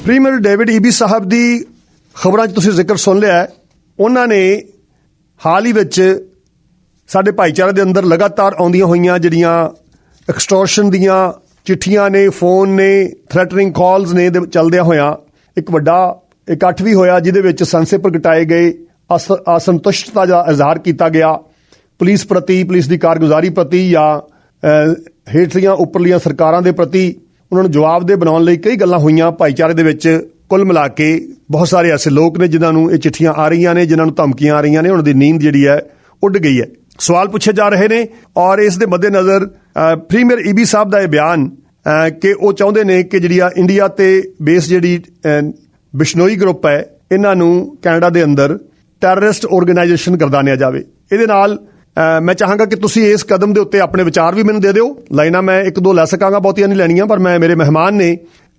Premier David Eby ਸਾਹਿਬ ਦੀ ਖਬਰਾਂ 'ਚ ਤੁਸੀਂ ਜ਼ਿਕਰ ਸੁਣ ਲਿਆ। ਉਹਨਾਂ ਨੇ ਹਾਲ ਹੀ ਵਿੱਚ ਸਾਡੇ ਭਾਈਚਾਰੇ ਦੇ ਅੰਦਰ ਲਗਾਤਾਰ ਆਉਂਦੀਆਂ ਹੋਈਆਂ ਜਿਹੜੀਆਂ ਐਕਸਟੋਰਸ਼ਨ ਦੀਆਂ ਚਿੱਠੀਆਂ ਨੇ, ਫੋਨ ਨੇ, ਥ੍ਰੈਟਨਿੰਗ ਕਾਲਸ ਨੇ ਦੇ ਚੱਲਦਿਆਂ ਹੋਇਆਂ ਇੱਕ ਵੱਡਾ ਇਕੱਠ ਵੀ ਹੋਇਆ, ਜਿਹਦੇ ਵਿੱਚ ਸੰਸੇ ਪ੍ਰਗਟਾਏ ਗਏ, ਅਸੰਤੁਸ਼ਟਤਾ ਦਾ ਇਜ਼ਹਾਰ ਕੀਤਾ ਗਿਆ ਪੁਲਿਸ ਪ੍ਰਤੀ, ਪੁਲਿਸ ਦੀ ਕਾਰਗੁਜ਼ਾਰੀ ਪ੍ਰਤੀ ਜਾਂ ਹੇਠਲੀਆਂ ਉੱਪਰਲੀਆਂ ਸਰਕਾਰਾਂ ਦੇ ਪ੍ਰਤੀ। ਉਹਨਾਂ ਨੂੰ ਜਵਾਬਦੇਹ ਬਣਾਉਣ ਲਈ ਕਈ ਗੱਲਾਂ ਹੋਈਆਂ ਭਾਈਚਾਰੇ ਦੇ ਵਿੱਚ। ਕੁੱਲ ਮਿਲਾ ਕੇ ਬਹੁਤ ਸਾਰੇ ਐਸੇ ਲੋਕ ਨੇ ਜਿਨ੍ਹਾਂ ਨੂੰ ਇਹ ਚਿੱਠੀਆਂ ਆ ਰਹੀਆਂ ਨੇ, ਜਿਨ੍ਹਾਂ ਨੂੰ ਧਮਕੀਆਂ ਆ ਰਹੀਆਂ ਨੇ, ਉਹਨਾਂ ਦੀ ਨੀਂਦ ਜਿਹੜੀ ਹੈ ਉੱਡ ਗਈ ਹੈ। ਸਵਾਲ ਪੁੱਛੇ ਜਾ ਰਹੇ ਨੇ ਔਰ ਇਸ ਦੇ ਮੱਦੇਨਜ਼ਰ ਪ੍ਰੀਮੀਅਰ ਈਬੀ ਸਾਹਿਬ ਦਾ ਇਹ ਬਿਆਨ ਕਿ ਉਹ ਚਾਹੁੰਦੇ ਨੇ ਕਿ ਜਿਹੜੀ ਆ ਇੰਡੀਆ ਤੇ ਬੇਸ ਜਿਹੜੀ ਬਿਸ਼ਨੋਈ ਗਰੁੱਪ ਹੈ, ਇਹਨਾਂ ਨੂੰ ਕੈਨੇਡਾ ਦੇ ਅੰਦਰ ਟੈਰਰਿਸਟ ਆਰਗੇਨਾਈਜੇਸ਼ਨ ਗਰਦਾਨਿਆ ਜਾਵੇ। ਇਹਦੇ ਨਾਲ ਮੈਂ ਚਾਹਾਂਗਾ ਕਿ ਤੁਸੀਂ ਇਸ ਕਦਮ ਦੇ ਉੱਤੇ ਆਪਣੇ ਵਿਚਾਰ ਵੀ ਮੈਨੂੰ ਦੇ ਦਿਓ। ਲਾਈਨਾਂ ਮੈਂ ਇੱਕ ਦੋ ਲੈ ਸਕਾਂਗਾ, ਬਹੁਤੀਆਂ ਨਹੀਂ ਲੈਣੀਆਂ, ਪਰ ਮੇਰੇ ਮਹਿਮਾਨ ਨੇ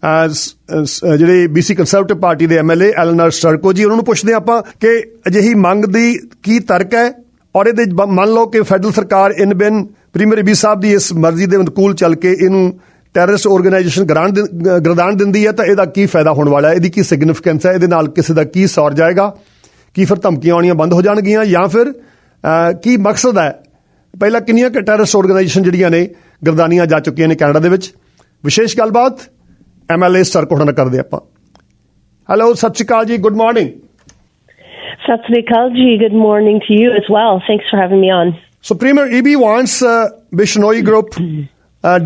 ਜਿਹੜੇ BC ਕੰਸਰਵੇਟਿਵ ਪਾਰਟੀ ਦੇ MLA ਐਲਨਰ ਸਟਰਕੋ ਜੀ, ਉਹਨਾਂ ਨੂੰ ਪੁੱਛਦੇ ਆਪਾਂ ਕਿ ਅਜਿਹੀ ਮੰਗ ਦੀ ਕੀ ਤਰਕ ਹੈ ਔਰ ਇਹਦੇ ਮੰਨ ਲਓ ਕਿ ਫੈਡਰਲ ਸਰਕਾਰ ਇਨ ਬਿਨ ਪ੍ਰੀਮੀਅਰ ਈਬੀ ਸਾਹਿਬ ਦੀ ਇਸ ਮਰਜ਼ੀ ਦੇ ਅਨੁਕੂਲ ਚੱਲ ਕੇ ਇਹਨੂੰ ਟੈਰਰਿਸਟ ਆਰਗੇਨਾਈਜੇਸ਼ਨ ਗਰਦਾਨ ਦਿੰਦੀ ਹੈ ਤਾਂ ਇਹਦਾ ਕੀ ਫਾਇਦਾ ਹੋਣ ਵਾਲਾ ਹੈ, ਇਹਦੀ ਕੀ ਸਿਗਨੀਫੀਕੈਂਸ ਹੈ, ਇਹਦੇ ਨਾਲ ਕਿਸੇ ਦਾ ਕੀ ਸੌਰ ਜਾਏਗਾ, ਕੀ ਫਿਰ ਧਮਕੀਆਂ ਆਉਣੀਆਂ ਬੰਦ ਹੋ ਜਾਣਗੀਆਂ ਜਾਂ ਫਿਰ ਕੀ ਮਕਸਦ ਹੈ। ਪਹਿਲਾਂ ਕਿੰਨੀਆਂ ਕਿ ਟੈਰਰਿਸਟ ਆਰਗੇਨਾਈਜੇਸ਼ਨ ਜਿਹੜੀਆਂ ਨੇ ਗਰਦਾਨੀਆਂ ਜਾ ਚੁੱਕੀਆਂ ਨੇ ਕੈਨੇਡਾ ਦੇ ਵਿੱਚ। ਵਿਸ਼ੇਸ਼ ਗੱਲਬਾਤ MLA ਸਟਰਕੋ ਨਾਲ ਕਰਦੇ ਆਪਾਂ। ਹੈਲੋ, ਸਤਿ ਸ਼੍ਰੀ ਅਕਾਲ ਜੀ, good morning. Sat Sri Akal ji, good morning to you as well. Thanks for having me on. So Premier Eby wants Bishnoi Group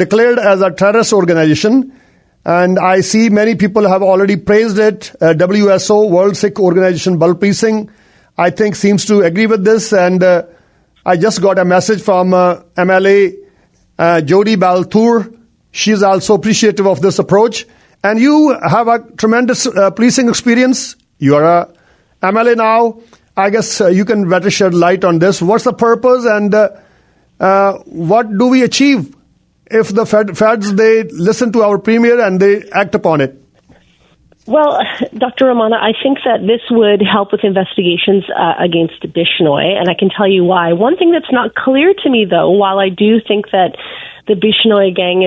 declared as a terrorist organization, and I see many people have already praised it. WSO, World Sikh Organization, Balpreet Singh, I think seems to agree with this, and I just got a message from MLA Jodi Baltour. She's also appreciative of this approach, and you have a tremendous policing experience. You are a MLA now. I guess you can better shed light on this. What's the purpose and what do we achieve if the feds, they listen to our premier and they act upon it? Well, Dr. Romana, I think that this would help with investigations against Bishnoi, and I can tell you why. One thing that's not clear to me, though, while I do think that the Bishnoi gang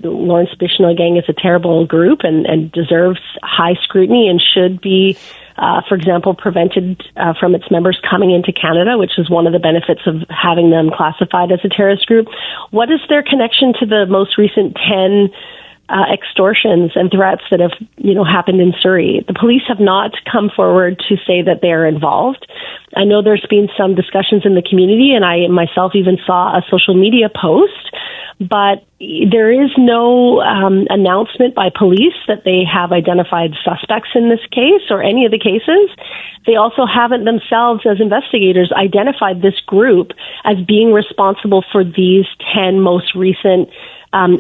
Lawrence Bishnoi gang is a terrible group and deserves high scrutiny and should be for example, prevented from its members coming into Canada, which is one of the benefits of having them classified as a terrorist group. What is their connection to the most recent 10 extortions and threats that have, happened in Surrey? The police have not come forward to say that they are involved. I know there's been some discussions in the community, and I myself even saw a social media post, but there is no announcement by police that they have identified suspects in this case or any of the cases. They also haven't themselves, as investigators, identified this group as being responsible for these 10 most recent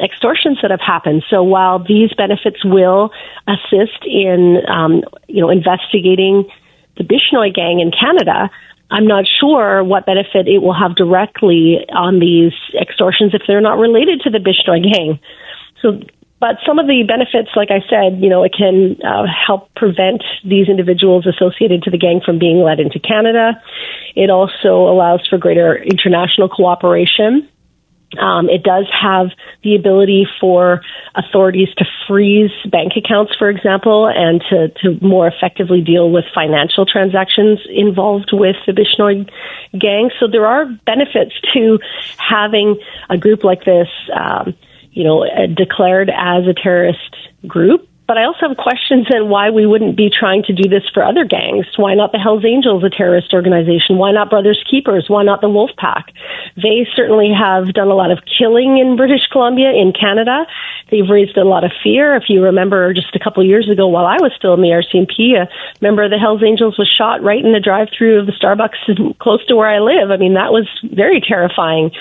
extortions that have happened. So while these benefits will assist in, investigating the Bishnoi gang in Canada, I'm not sure what benefit it will have directly on these extortions if they're not related to the Bishnoi gang. But some of the benefits, like I said, it can help prevent these individuals associated to the gang from being led into Canada. It also allows for greater international cooperation. It does have the ability for authorities to freeze bank accounts, for example, and to more effectively deal with financial transactions involved with the Bishnoi gang. So there are benefits to having a group like this, declared as a terrorist group. But I also have questions on why we wouldn't be trying to do this for other gangs. Why not the Hells Angels, a terrorist organization? Why not Brothers Keepers? Why not the Wolf Pack? They certainly have done a lot of killing in British Columbia, in Canada. They've raised a lot of fear. If you remember, just a couple of years ago, while I was still in the RCMP, a member of the Hells Angels was shot right in the drive-thru of the Starbucks close to where I live. I mean, that was very terrifying.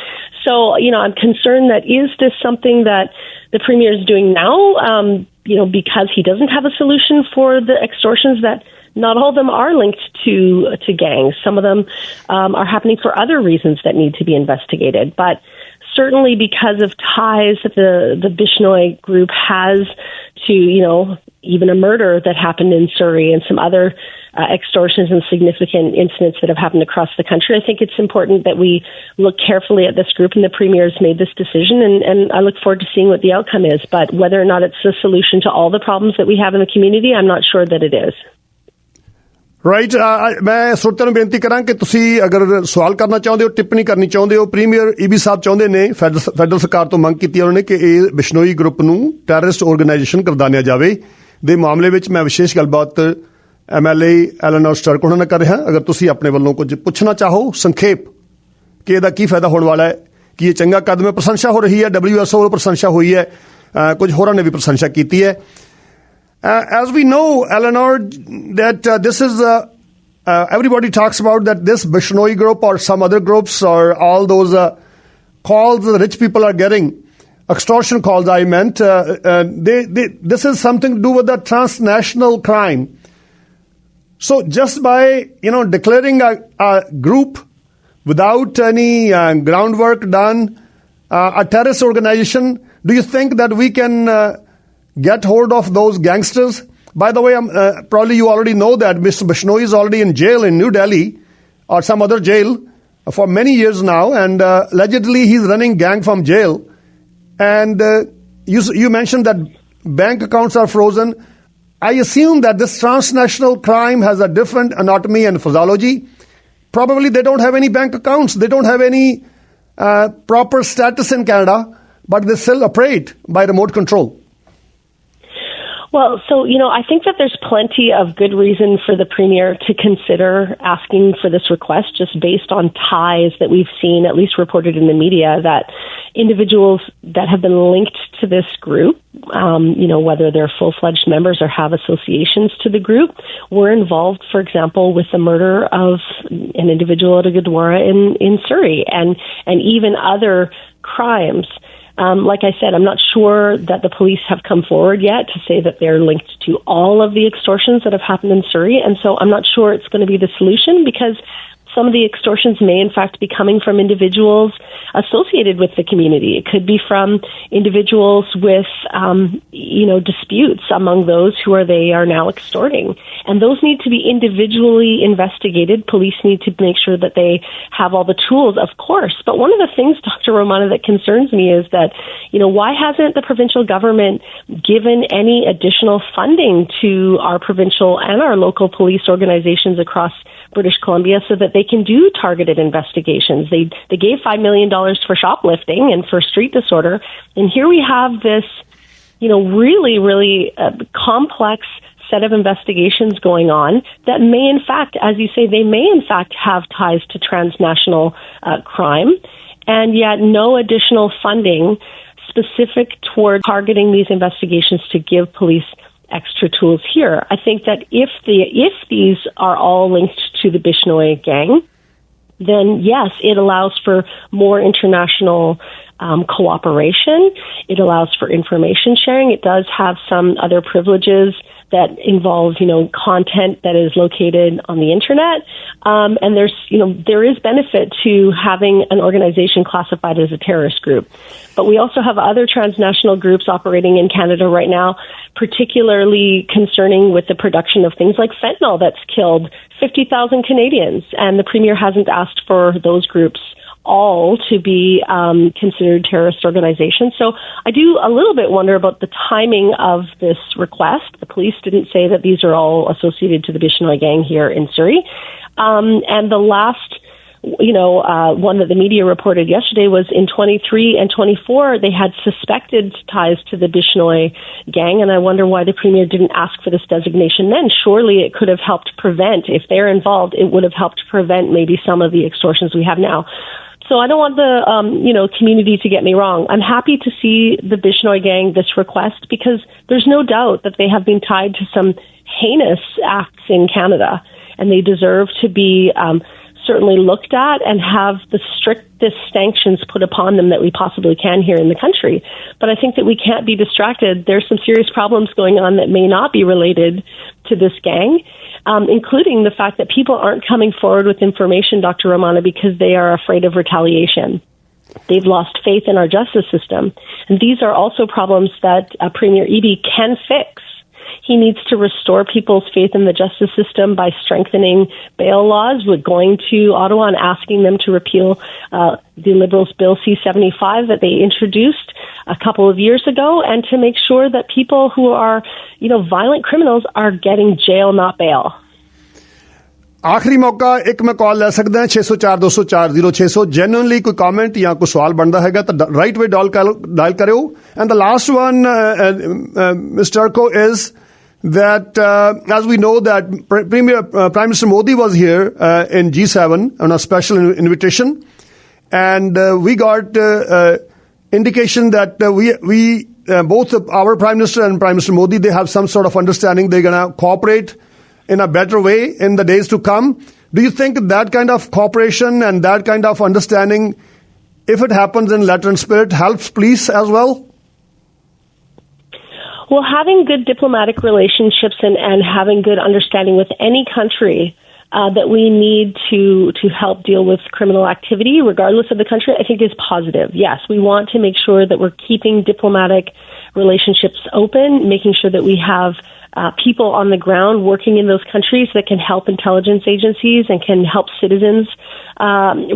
So, I'm concerned that is this something that the Premier is doing now, because he doesn't have a solution for the extortions that not all of them are linked to gangs. Some of them are happening for other reasons that need to be investigated. But certainly because of ties that the Bishnoi Group has to, even a murder that happened in Surrey and some other extortions and significant incidents that have happened across the country. I think it's important that we look carefully at this group, and the Premier has made this decision, and I look forward to seeing what the outcome is. But whether or not it's a solution to all the problems that we have in the community, I'm not sure that it is. Right ਮੈਂ ਸਰੋਤਿਆਂ ਨੂੰ ਬੇਨਤੀ ਕਰਾਂ ਕਿ ਤੁਸੀਂ ਅਗਰ ਸਵਾਲ ਕਰਨਾ ਚਾਹੁੰਦੇ ਹੋ, ਟਿੱਪਣੀ ਕਰਨੀ ਚਾਹੁੰਦੇ ਹੋ, ਪ੍ਰੀਮੀਅਰ ਈਬੀ ਸਾਹਿਬ ਚਾਹੁੰਦੇ ਨੇ, ਫੈਡਰਲ ਸਰਕਾਰ ਤੋਂ ਮੰਗ ਕੀਤੀ ਉਹਨਾਂ ਨੇ ਕਿ ਇਹ ਬਿਸ਼ਨੋਈ ਗਰੁੱਪ ਨੂੰ ਟੈਰਰਿਸਟ ਆਰਗੇਨਾਈਜੇਸ਼ਨ ਕਰਦਾਨਿਆ ਜਾਵੇ ਦੇ ਮਾਮਲੇ ਵਿੱਚ ਮੈਂ ਵਿਸ਼ੇਸ਼ ਗੱਲਬਾਤ MLA ਐਲਨੋਰ ਸਟਰਕ ਉਹਨਾਂ ਨਾਲ ਕਰ ਰਿਹਾ। ਅਗਰ ਤੁਸੀਂ ਆਪਣੇ ਵੱਲੋਂ ਕੁਝ ਪੁੱਛਣਾ ਚਾਹੋ ਸੰਖੇਪ ਕਿ ਇਹਦਾ ਕੀ ਫਾਇਦਾ ਹੋਣ ਵਾਲਾ ਹੈ, ਕਿ ਇਹ ਚੰਗਾ ਕਦਮ ਹੈ, ਪ੍ਰਸ਼ੰਸਾ ਹੋ ਰਹੀ ਹੈ, WSO ਵੱਲੋਂ ਪ੍ਰਸ਼ੰਸਾ ਹੋਈ ਹੈ, ਕੁਝ ਹੋਰਾਂ ਨੇ ਵੀ ਪ੍ਰਸ਼ੰਸਾ ਕੀਤੀ ਹੈ। As we know, Elenore, that this is everybody talks about that this Bishnoi Group or some other groups or all those calls the rich people are getting, extortion calls I meant, this is something to do with the transnational crime. So just by, declaring a group without any groundwork done, a terrorist organization, do you think that we can get hold of those gangsters? By the way, probably you already know that Mr. Bishnoi is already in jail in New Delhi or some other jail for many years now, and allegedly he's running gang from jail. And you mentioned that bank accounts are frozen. I assume that this transnational crime has a different anatomy and physiology. Probably they don't have any bank accounts. They don't have any proper status in Canada, but they still operate by remote control. Well, so, I think that there's plenty of good reason for the Premier to consider asking for this request, just based on ties that we've seen, at least reported in the media, that individuals that have been linked to this group, whether they're full-fledged members or have associations to the group, were involved, for example, with the murder of an individual at a Gurdwara in Surrey, and even other crimes. Like I said, I'm not sure that the police have come forward yet to say that they're linked to all of the extortions that have happened in Surrey. And so I'm not sure it's going to be the solution, because some of the extortions may in fact be coming from individuals associated with the community. It could be from individuals with, disputes among those who they are now extorting. And those need to be individually investigated. Police need to make sure that they have all the tools, of course. But one of the things, Dr. Romana, that concerns me is that, why hasn't the provincial government given any additional funding to our provincial and our local police organizations across British Columbia so that they can do targeted investigations? They gave $5 million for shoplifting and for street disorder. And here we have this, really, really complex set of investigations going on that may in fact, as you say, they may in fact have ties to transnational crime, and yet no additional funding specific toward targeting these investigations to give police extra tools here. I think that if these are all linked to the Bishnoi gang, then yes, it allows for more international cooperation. It allows for information sharing. It does have some other privileges that involve, content that is located on the internet. And there is benefit to having an organization classified as a terrorist group. But we also have other transnational groups operating in Canada right now, particularly concerning with the production of things like fentanyl that's killed 50,000 Canadians. And the Premier hasn't asked for those groups all to be considered terrorist organizations. So I do a little bit wonder about the timing of this request. The police didn't say that these are all associated to the Bishnoi gang here in Surrey. And the last one that the media reported yesterday was in 23 and 24, they had suspected ties to the Bishnoi gang, and I wonder why the Premier didn't ask for this designation then. Surely it could have helped prevent, if they're involved, it would have helped prevent maybe some of the extortions we have now. So I don't want the, community to get me wrong. I'm happy to see the Bishnoi gang this request, because there's no doubt that they have been tied to some heinous acts in Canada, and they deserve to be certainly looked at and have the strictest sanctions put upon them that we possibly can here in the country. But I think that we can't be distracted. There's some serious problems going on that may not be related to this gang, including the fact that people aren't coming forward with information, Dr. Romana, because they are afraid of retaliation. They've lost faith in our justice system. And these are also problems that Premier Eby can fix. He needs to restore people's faith in the justice system by strengthening bail laws. We're going to Ottawa and asking them to repeal the Liberals' Bill C-75 that they introduced a couple of years ago, and to make sure that people who are, violent criminals are getting jail, not bail. आखिरी मौका एक मैं call ले सकदा है 604-204-0600 genuinely कोई comment या कोई सवाल बनता हैगा तो राइट वे डायल करो and the last one mister Sturko is that as we know that Prime Minister Modi was here in G7 on a special invitation, and we got indication that we both our Prime Minister and Prime Minister Modi, they have some sort of understanding they're going to cooperate in a better way in the days to come. Do you think that kind of cooperation and that kind of understanding, if it happens in letter and spirit, helps police as well? Well, having good diplomatic relationships and having good understanding with any country that we need to help deal with criminal activity, regardless of the country, I think is positive. Yes, we want to make sure that we're keeping diplomatic relationships open, making sure that we have people on the ground working in those countries that can help intelligence agencies and can help citizens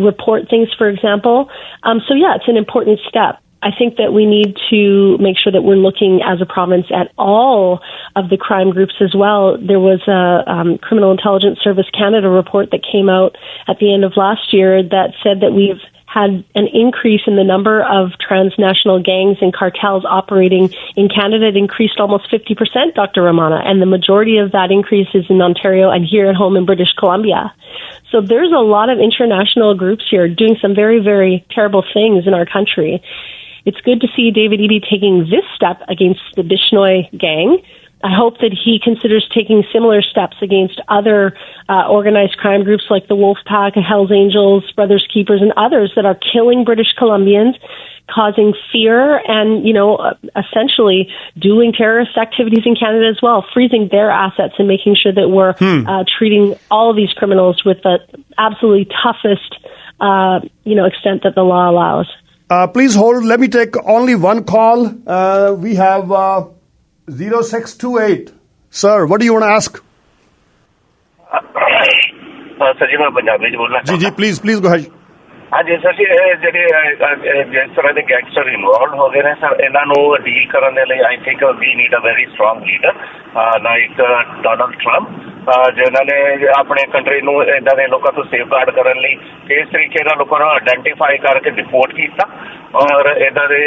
report things, for example. So, yeah, it's an important step. I think that we need to make sure that we're looking as a province at all of the crime groups as well. There was a Criminal Intelligence Service Canada report that came out at the end of last year that said that we've had an increase in the number of transnational gangs and cartels operating in Canada. It increased almost 50%, Dr. Romana, and the majority of that increase is in Ontario and here at home in British Columbia. So there's a lot of international groups here doing some very, very terrible things in our country. It's good to see David Eby taking this step against the Bishnoi gang. I hope that he considers taking similar steps against other organized crime groups like the Wolfpack, Hells Angels, Brothers Keepers, and others that are killing British Columbians, causing fear, and, essentially doing terrorist activities in Canada as well, freezing their assets and making sure that we're treating all of these criminals with the absolutely toughest, extent that the law allows. Please hold. Let me take only one call. We have 0628. Sir, what do you want to ask? Sir ji मैं पंजाबी बोलना जी please go ahead. हाँ जी sir जी जिस तरह के gangster involve हो गए हैं sir इन्हां नूं डील करन दे लई I think we need a very strong leader like Donald Trump जिन्होंने अपने कंट्री नूं इदां दे लोकां तों सेफगार्ड करन लई इस तरीके नाल लोकां नूं आइडेंटिफाई करके डिपोर्ट कीता और इदां दे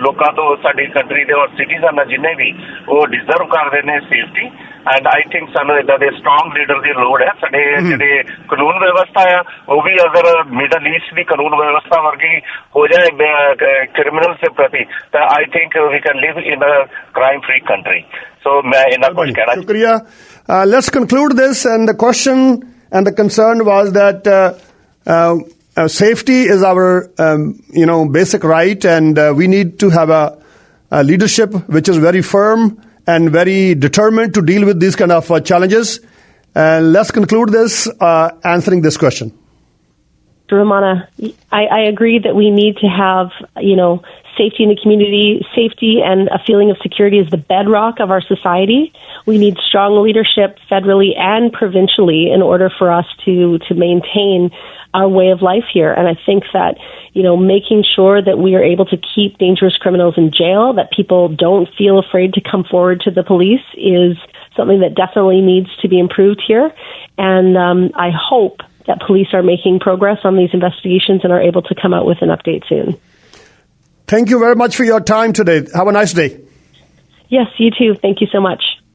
लोकां तों साडी कंट्री दे और सिटीजन जिन्ने भी वो डिजर्व करदे ने सेफ्टी एंड आई थिंक सानूं इदां दे स्ट्रॉन्ग लीडर की लोड़ है साडे जिहड़ी कानून व्यवस्था है वो भी अगर मिडल ईस्ट की कानून व्यवस्था वर्गी हो जाए क्रिमिनल से प्रति तो I think we can live in a crime free country so मैं इन्ना कुछ कहना शुक्रिया let's conclude this and the question and the concern was that safety is our basic right, and we need to have a leadership which is very firm and very determined to deal with these kind of challenges. Let's conclude this answering this question. Romana, I agree that we need to have, safety in the community. Safety and a feeling of security is the bedrock of our society. We need strong leadership federally and provincially in order for us to maintain our way of life here. And I think that, making sure that we are able to keep dangerous criminals in jail, that people don't feel afraid to come forward to the police is something that definitely needs to be improved here. And I hope that police are making progress on these investigations and are able to come out with an update soon. Thank you very much for your time today. Have a nice day. Yes, you too. Thank you so much.